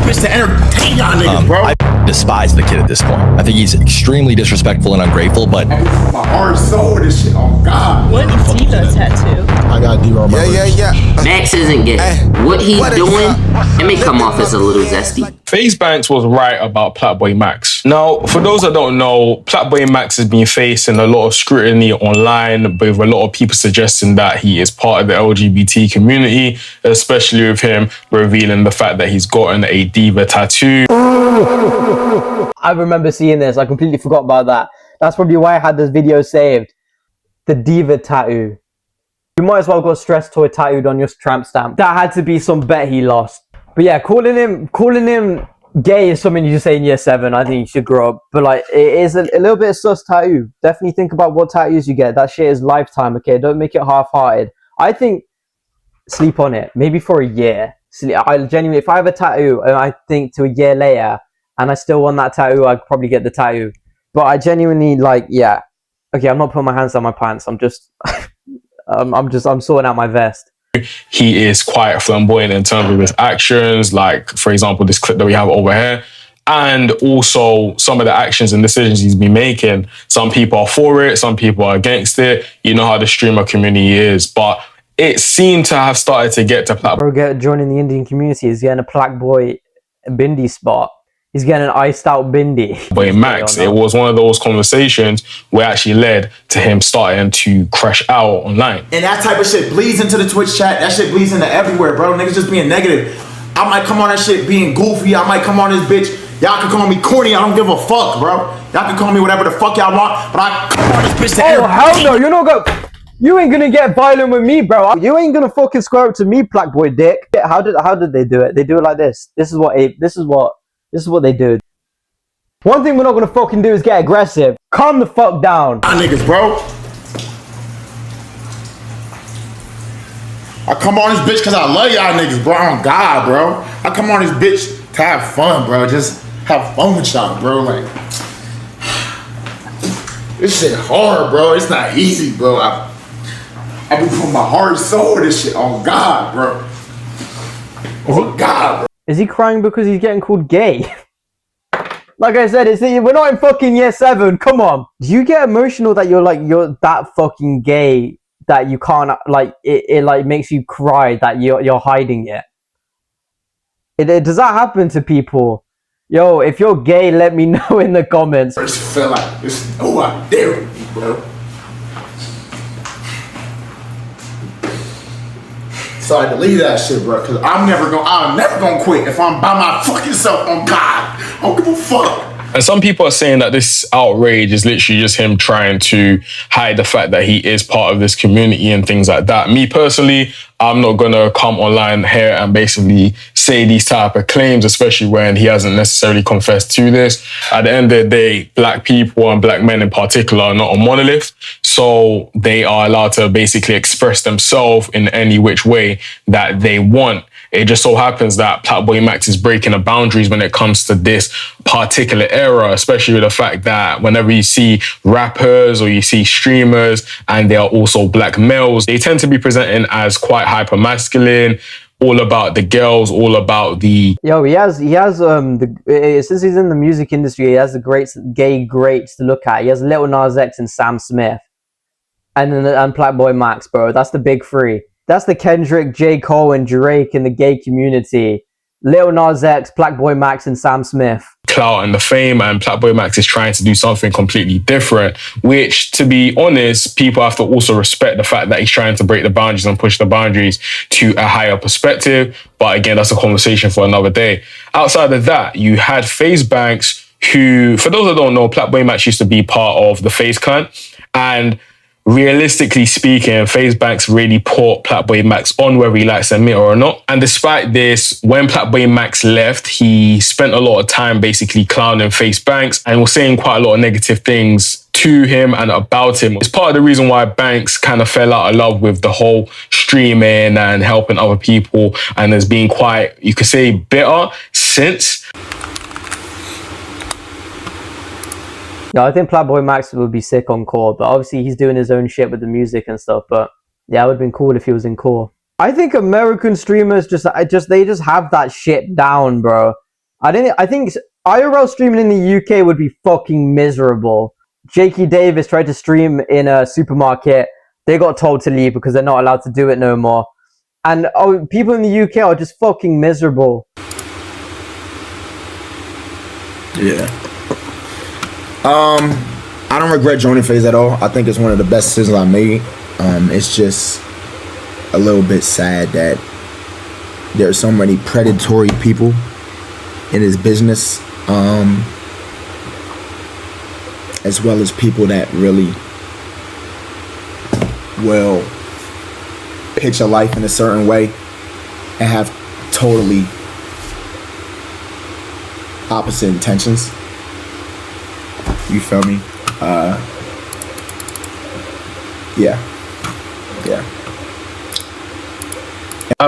bitch to entertain y'all niggas, bro. I despise the kid at this point. I think he's extremely disrespectful and ungrateful, but my heart and soul, this shit, oh God. What is Diva tattoo? I got D on my Max isn't gay. What he's doing, it may come off as a little zesty. Faze Banks was right about Plaqueboy Max. Now, for those that don't know, Plaqueboy Max has been facing a lot of scrutiny online, with a lot of people suggesting that he is part of the LGBT community, especially with him revealing the fact that he's gotten a diva tattoo. I remember seeing this. I completely forgot about that. That's probably why I had this video saved. The diva tattoo. You might as well got stress toy tattooed on your tramp stamp. That had to be some bet he lost. But yeah, calling him gay is something you just say in year 7. I think you should grow up. But like, it is a little bit of sus tattoo. Definitely think about what tattoos you get. That shit is lifetime, okay? Don't make it half-hearted. I think sleep on it. Maybe for a year. I genuinely, if I have a tattoo and I think to a year later and I still want that tattoo, I'd probably get the tattoo. But I genuinely, like, yeah. Okay, I'm not putting my hands down my pants. I'm just... I'm sorting out my vest. He is quite flamboyant in terms of his actions, like, for example, this clip that we have over here, and also some of the actions and decisions he's been making. Some people are for it, some people are against it. You know how the streamer community is, but it seemed to have started to get to Plaqueboy. Joining the Indian community, he's getting a Plaqueboy bindi spot. He's getting an iced out bindi. Playboy Max. It was one of those conversations where it actually led to him starting to crash out online. And that type of shit bleeds into the Twitch chat. That shit bleeds into everywhere, bro. Niggas just being negative. I might come on that shit being goofy. I might come on this bitch. Y'all can call me corny. I don't give a fuck, bro. Y'all can call me whatever the fuck y'all want, but I come on this bitch to Oh, hell no. You're not gonna... You ain't gonna get violent with me, bro. You ain't gonna fucking square up to me, Plaqueboy dick. How did they do it? They do it like this. This is what they do. One thing we're not gonna fucking do is get aggressive. Calm the fuck down. Niggas, bro. I come on this bitch because I love y'all niggas, bro. Oh God, bro. I come on this bitch to have fun, bro. Just have fun with y'all, bro. Like, this shit hard, bro. It's not easy, bro. I be putting my heart and soul in this shit. Oh God, bro. Oh God, bro. Is he crying because he's getting called gay? Like I said, we're not in fucking year 7. Come on. Do you get emotional that you're that fucking gay that you can't, like, it like makes you cry that you're hiding it? Does that happen to people? Yo, if you're gay, let me know in the comments. I just feel like there's no out there with me, bro. So I deleted that shit, bro, because I'm never gonna quit if I'm by my fucking self on God. I don't give a fuck. And some people are saying that this outrage is literally just him trying to hide the fact that he is part of this community and things like that. Me personally, I'm not going to come online here and basically say these type of claims, especially when he hasn't necessarily confessed to this. At the end of the day, black people and black men in particular are not a monolith. So they are allowed to basically express themselves in any which way that they want. It just so happens that Plaqueboy Max is breaking the boundaries when it comes to this particular era, especially with the fact that whenever you see rappers or you see streamers and they are also black males, they tend to be presenting as quite hyper masculine, all about the girls, all about the... Yo, he has since he's in the music industry, he has the gay greats to look at. He has Lil Nas X and Sam Smith. And Plaqueboy Max, bro. That's the big 3. That's the Kendrick, J. Cole, and Drake in the gay community. Lil Nas X, Plaqueboy Max, and Sam Smith. Clout and the fame, and Plaqueboy Max is trying to do something completely different, which, to be honest, people have to also respect the fact that he's trying to break the boundaries and push the boundaries to a higher perspective. But again, that's a conversation for another day. Outside of that, you had Faze Banks, who, for those that don't know, Plaqueboy Max used to be part of the Faze clan, and realistically speaking, Faze Banks really put Plaqueboy Max on, whether he likes to admit or not. And despite this, when Plaqueboy Max left, he spent a lot of time basically clowning Faze Banks and was saying quite a lot of negative things to him and about him. It's part of the reason why Banks kind of fell out of love with the whole streaming and helping other people, and has been quite, you could say, bitter since. Yeah, I think Plaqueboy Max would be sick on core, but obviously he's doing his own shit with the music and stuff. But yeah, it would have been cool if he was in core. I think American streamers just have that shit down, bro. I think IRL streaming in the UK would be fucking miserable. Jakey Davis tried to stream in a supermarket. They got told to leave because they're not allowed to do it no more. And people in the UK are just fucking miserable. Yeah. I don't regret joining Faze at all. I think it's one of the best decisions I made. It's just a little bit sad that there are so many predatory people in his business, as well as people that really will pitch a life in a certain way and have totally opposite intentions. You feel me? Yeah.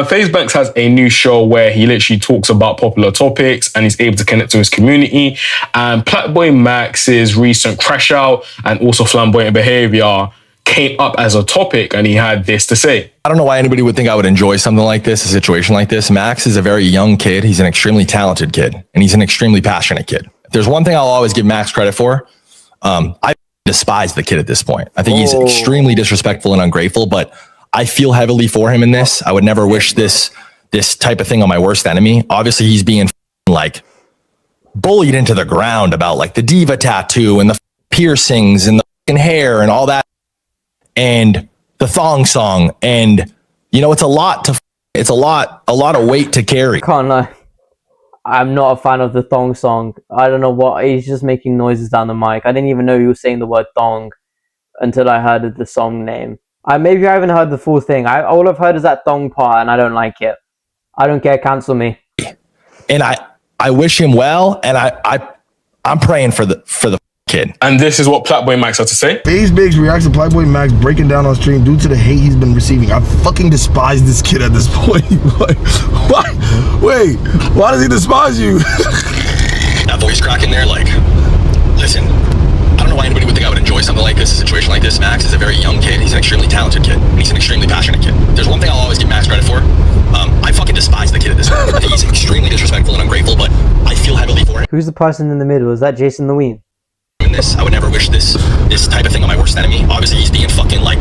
Faze Banks has a new show where he literally talks about popular topics and he's able to connect to his community. And Plaqueboymax's recent crash out and also flamboyant behavior came up as a topic, and he had this to say. I don't know why anybody would think I would enjoy something like this, a situation like this. Max is a very young kid. He's an extremely talented kid, and he's an extremely passionate kid. If there's one thing I'll always give Max credit for, I despise the kid at this point. I think he's extremely disrespectful and ungrateful, but I feel heavily for him in this. I would never wish this type of thing on my worst enemy. Obviously, he's being like bullied into the ground about like the diva tattoo and the piercings and the hair and all that, and the thong song. And you know, it's a lot of weight to carry. Can't lie, I'm not a fan of the thong song. I don't know what, he's just making noises down the mic. I didn't even know he was saying the word thong until I heard the song name. Maybe I haven't heard the full thing. All I've heard is that thong part, and I don't like it. I don't care. Cancel me. And I wish him well, and I'm praying for the kid. And this is what Plaqueboymax had to say. Faze Banks reacts to Playboy Max breaking down on stream due to the hate he's been receiving. I fucking despise this kid at this point. Why? Wait, why does he despise you? That voice crack in there, like, listen, I don't know why anybody would think I would enjoy something like this, a situation like this. Max is a very young kid. He's an extremely talented kid. And he's an extremely passionate kid. There's one thing I'll always give Max credit for. I fucking despise the kid at this point. I think he's extremely disrespectful and ungrateful, but I feel heavily for him. Who's the person in the middle? Is that Jason the Ween? In this, I would never wish this type of thing on my worst enemy. Obviously, he's being fucking like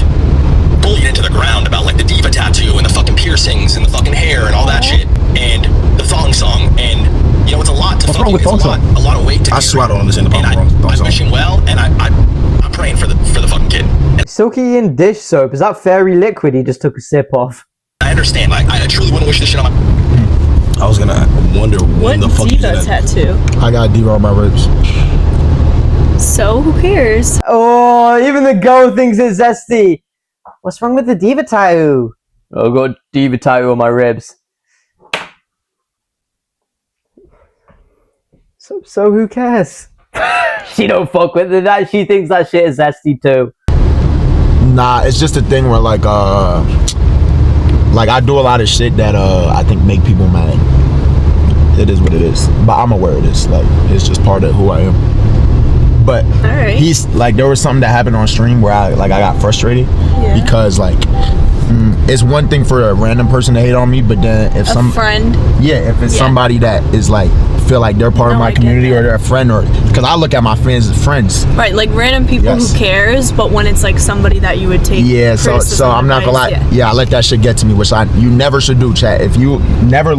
bullied into the ground about like the diva tattoo and the fucking piercings and the fucking hair and all that shit and the thong song. And you know, it's a lot to What's wrong with thong song? A lot of weight to I swear I don't understand the and I wish him well, and I'm praying for the fucking kid. And Silky and dish soap. Is that fairy liquid he just took a sip of? I understand. Like, I truly wouldn't wish this shit on my. I was gonna wonder when the fuck you diva tattoo? I got a diva on my ribs. So who cares? Oh, even the girl thinks it's zesty. What's wrong with the diva tattoo? I got diva tattoo on my ribs. So who cares? She don't fuck with it. That she thinks that shit is zesty too. Nah, it's just a thing where like I do a lot of shit that I think make people mad. It is what it is. But I'm aware of this. Like, it's just part of who I am. But he's like, there was something that happened on stream where I got frustrated because like it's one thing for a random person to hate on me, but then if a friend, if it's somebody that is like feel like they're part of my community or they're a friend, or because I look at my fans as friends, right? Like random people who cares, but when it's like somebody that you would take, so I'm not gonna lie, I let that shit get to me, which you never should do, chat. If you never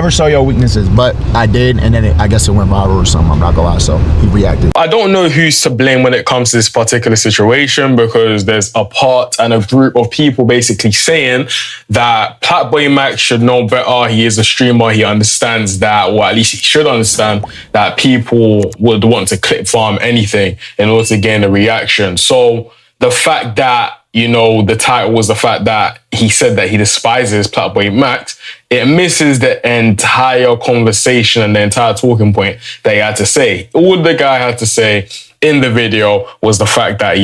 show your weaknesses, but I did, and then I guess it went viral or something. I'm not gonna lie, so he reacted. I don't know who's to blame when it comes to this particular situation, because there's a part and a group of people basically saying that Plaqueboymax should know better. He is a streamer. He understands that, or at least he should understand that people would want to clip farm anything in order to gain a reaction. So the fact that, you know, the title was the fact that he said that he despises Plaqueboymax, it misses the entire conversation and the entire talking point that he had to say. All the guy had to say in the video was the fact that,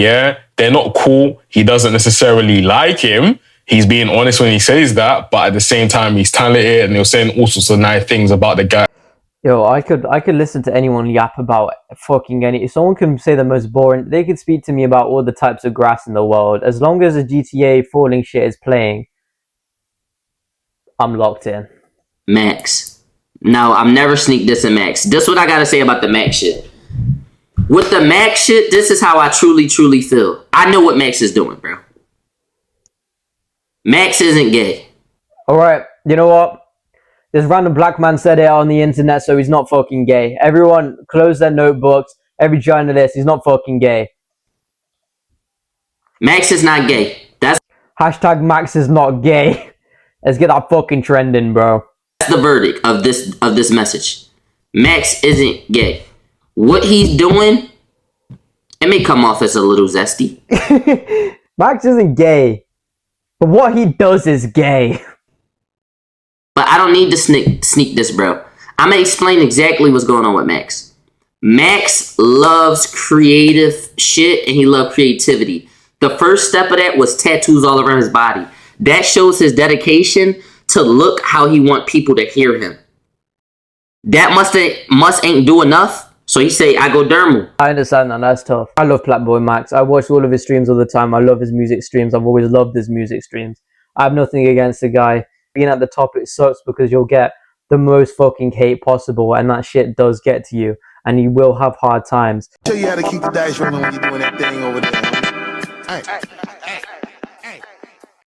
they're not cool. He doesn't necessarily like him. He's being honest when he says that, but at the same time, he's talented and he was saying all sorts of nice things about the guy. Yo, I could listen to anyone yap about fucking any. If someone can say the most boring, they could speak to me about all the types of grass in the world. As long as a GTA falling shit is playing, I'm locked in. Max, No, I'm never sneak dissing Max. This is what I gotta say about the Max shit. With the Max shit, this is how I truly feel. I know what Max is doing, bro. Max isn't gay. Alright, you know what? This random black man said it on the internet, so he's not fucking gay. Everyone close their notebooks. Every journalist, he's not fucking gay. Max is not gay. That's Hashtag Max is not gay. Let's get that fucking trending, bro. the verdict of this message. Max isn't gay. What he's doing, it may come off as a little zesty. Max isn't gay. But what he does is gay. But I don't need to sneak this, bro. I'm gonna explain exactly what's going on with Max. Max loves creative shit and he loves creativity. The first step of that was tattoos all around his body. That shows his dedication to look how he want people to hear him. That must ain't do enough. So he say, I go dermal. I understand that. That's tough. I love Plaqueboymax. I watch all of his streams all the time. I love his music streams. I've always loved his music streams. I have nothing against the guy. Being at the top, it sucks because you'll get the most fucking hate possible, and that shit does get to you, and you will have hard times. Show you how to keep the dice rolling when you're doing that thing over there. All right.